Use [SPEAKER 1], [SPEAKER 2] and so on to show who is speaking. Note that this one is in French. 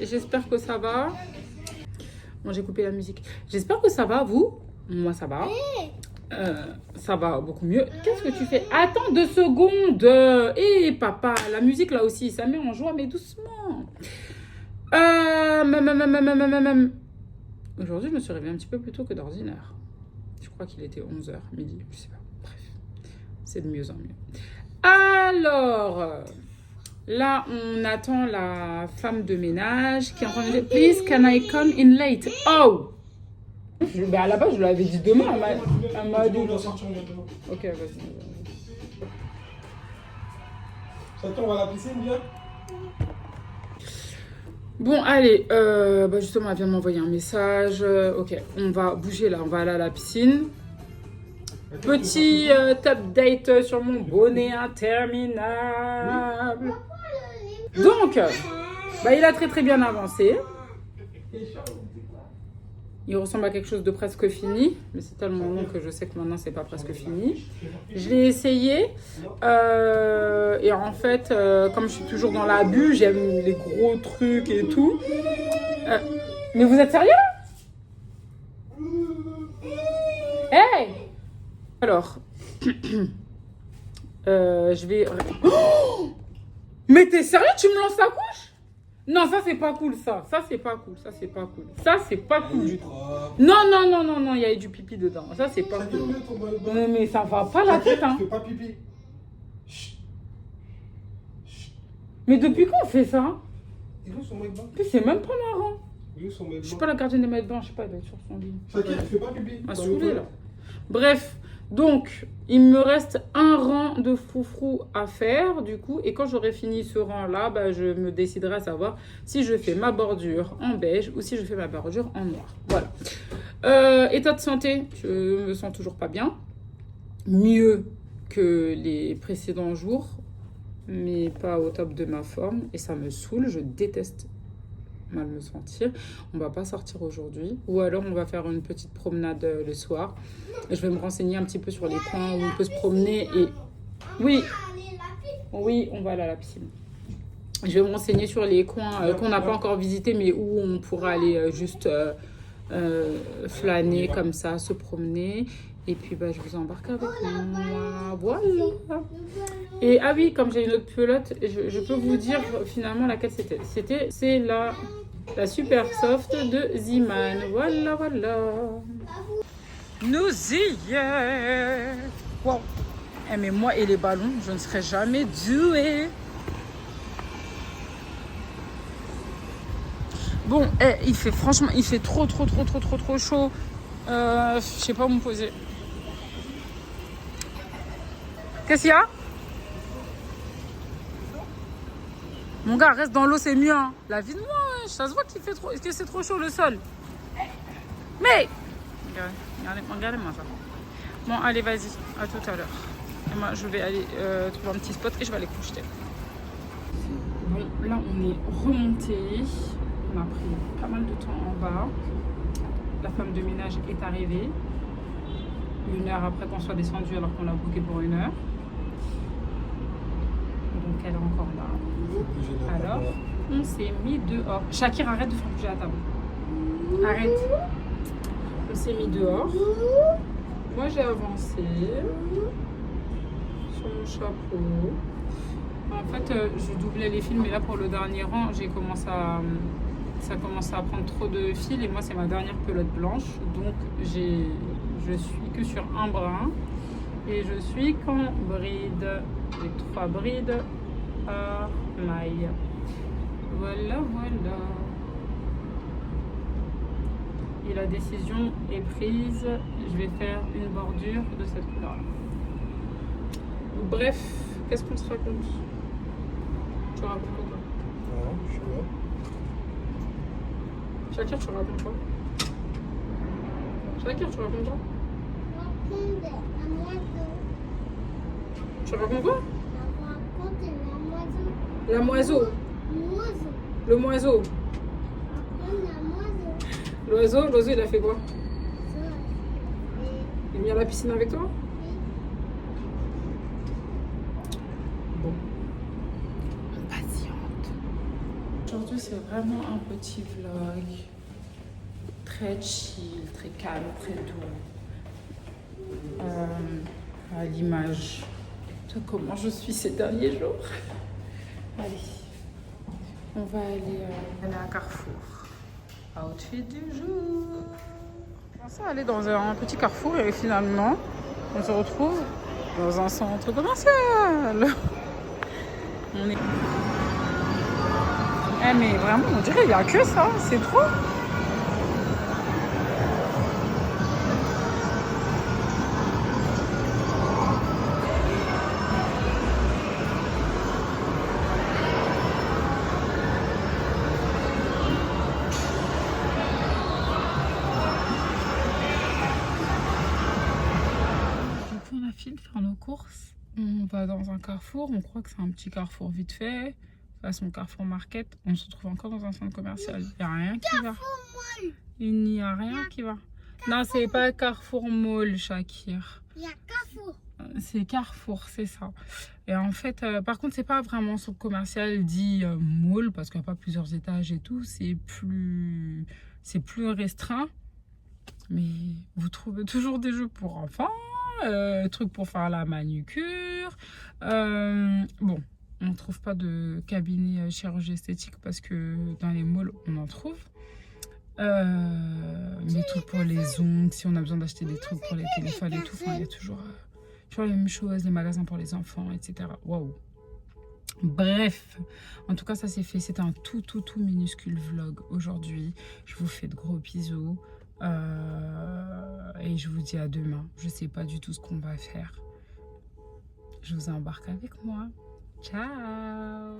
[SPEAKER 1] j'espère que ça va. Bon, j'ai coupé la musique. J'espère que ça va, vous. Moi, ça va. Ça va beaucoup mieux. Qu'est-ce que tu fais? Attends 2 secondes. Hé, papa, la musique, là aussi, ça met en joie, mais doucement. Aujourd'hui, je me suis réveillée un petit peu plus tôt que d'ordinaire. Je crois qu'il était 11h, midi, je sais pas. Bref, c'est de mieux en mieux. Alors, là, on attend la femme de ménage qui est en train de dire « Please, can I come in late? » Oh! À la base, je lui avais dit demain. Elle m'a dit... Ok, vas-y.
[SPEAKER 2] Ça tombe à la piscine, bien?
[SPEAKER 1] Bon, allez, justement, elle vient de m'envoyer un message. Ok, on va bouger là, on va aller à la piscine. Petit update sur mon bonnet interminable. Donc, il a très bien avancé. Il ressemble à quelque chose de presque fini, mais c'est tellement long que je sais que maintenant c'est pas presque fini. Je l'ai essayé et en fait, comme je suis toujours dans l'abus, j'aime les gros trucs et tout. Mais vous êtes sérieux là? Hey! Alors, je vais... Oh! Mais t'es sérieux? Tu me lances la couche? Non, ça c'est pas cool, ça. Ça c'est pas cool, ça c'est pas cool. Ça c'est pas cool du tout. Non, il y a eu du pipi dedans. Ça c'est pas cool. Mais ça va pas la tête, hein.
[SPEAKER 2] Fais pas pipi.
[SPEAKER 1] Mais depuis quand on fait ça?
[SPEAKER 2] Il est où son maillot de bain?
[SPEAKER 1] Puis c'est même pas marrant.
[SPEAKER 2] Il est où son maillot de bain?
[SPEAKER 1] Je suis pas la gardienne des maillots de bain, je sais pas, elle est sur son lit.
[SPEAKER 2] Shakir, fais pas pipi.
[SPEAKER 1] À saouler là. Bref, donc il me reste un rang de froufrou à faire du coup. Et quand j'aurai fini ce rang là, je me déciderai à savoir si je fais ma bordure en beige ou si je fais ma bordure en noir. Voilà. État de santé, je me sens toujours pas bien. Mieux que les précédents jours, mais pas au top de ma forme. Et ça me saoule, je déteste mal me sentir. On va pas sortir aujourd'hui, ou alors on va faire une petite promenade le soir. Je vais me renseigner un petit peu sur les coins où on peut se promener et oui, on va aller à la piscine. Je vais me renseigner sur les coins qu'on n'a pas encore visités, mais où on pourra aller juste flâner comme ça, se promener. Et puis je vous embarque avec moi. Voilà. Et ah oui, comme j'ai une autre pelote, je peux vous dire finalement laquelle c'était. C'est la super soft de Ziman. Voilà. Nous y est. Wow. Mais moi et les ballons, je ne serai jamais douée. Bon, il fait franchement, il fait trop chaud. Je sais pas où me poser. Qu'est-ce qu'il y a? Mon gars, reste dans l'eau, c'est mieux. Hein. La vie de moi, ouais. Ça se voit qu'il fait trop, que c'est trop chaud le sol. Mais regardez-moi ça. Bon, allez, vas-y. À tout à l'heure. Et moi, je vais aller trouver un petit spot et je vais aller coucher. Bon, là, on est remonté. On a pris pas mal de temps en bas. La femme de ménage est arrivée. 1 heure après qu'on soit descendu alors qu'on l'a booké pour 1 heure. Donc elle est encore là. Alors, on s'est mis dehors. Shakir, arrête de faire bouger la table. Arrête. On s'est mis dehors. Moi, j'ai avancé sur mon chapeau. En fait, je doublais les fils, mais là, pour le dernier rang, ça commence à prendre trop de fils. Et moi, c'est ma dernière pelote blanche. Donc, je suis que sur un brin. Et je suis qu'en bride. J'ai 3 brides à maille. Voilà. Et la décision est prise. Je vais faire une bordure de cette couleur. Bref, qu'est-ce qu'on se raconte? Tu racontes quoi?
[SPEAKER 2] Non, je sais pas.
[SPEAKER 1] Shakir, tu racontes quoi? Shakir, tu racontes quoi? Tu racontes quoi? La moiseau. Le moiseau. L'oiseau, il a fait quoi? Il est mis à la piscine avec toi? Bon. Impatiente. aujourd'hui, c'est vraiment un petit vlog très chill, très calme, très doux. À l'image de comment je suis ces derniers jours. Allez, on va aller à Carrefour. Outfit du jour. Je pensais aller dans un petit carrefour et finalement, on se retrouve dans un centre commercial. On est... Eh mais vraiment, on dirait qu'il n'y a que ça, c'est trop. On a fini de faire nos courses. On va dans un carrefour. On croit que c'est un petit carrefour vite fait. Façon Carrefour Market. On se retrouve encore dans un centre commercial. Il n'y a rien qui va. Il n'y a rien qui va. Non, c'est pas Carrefour Mall, Shakir.
[SPEAKER 3] Il y a Carrefour.
[SPEAKER 1] C'est Carrefour, c'est ça. Et en fait, par contre, c'est pas vraiment un centre commercial dit mall parce qu'il n'y a pas plusieurs étages et tout. C'est plus restreint. Mais vous trouvez toujours des jeux pour enfants. Trucs pour faire la manucure. Bon, on ne trouve pas de cabinet chirurgie esthétique parce que dans les malls, on en trouve. Des trucs pour les ongles, si on a besoin d'acheter des trucs pour les téléphones et tout. Enfin, il y a toujours les mêmes choses, les magasins pour les enfants, etc. Waouh! Bref, en tout cas, ça c'est fait. C'était un tout minuscule vlog aujourd'hui. Je vous fais de gros bisous. Et je vous dis à demain. Je sais pas du tout ce qu'on va faire. Je vous embarque avec moi. Ciao!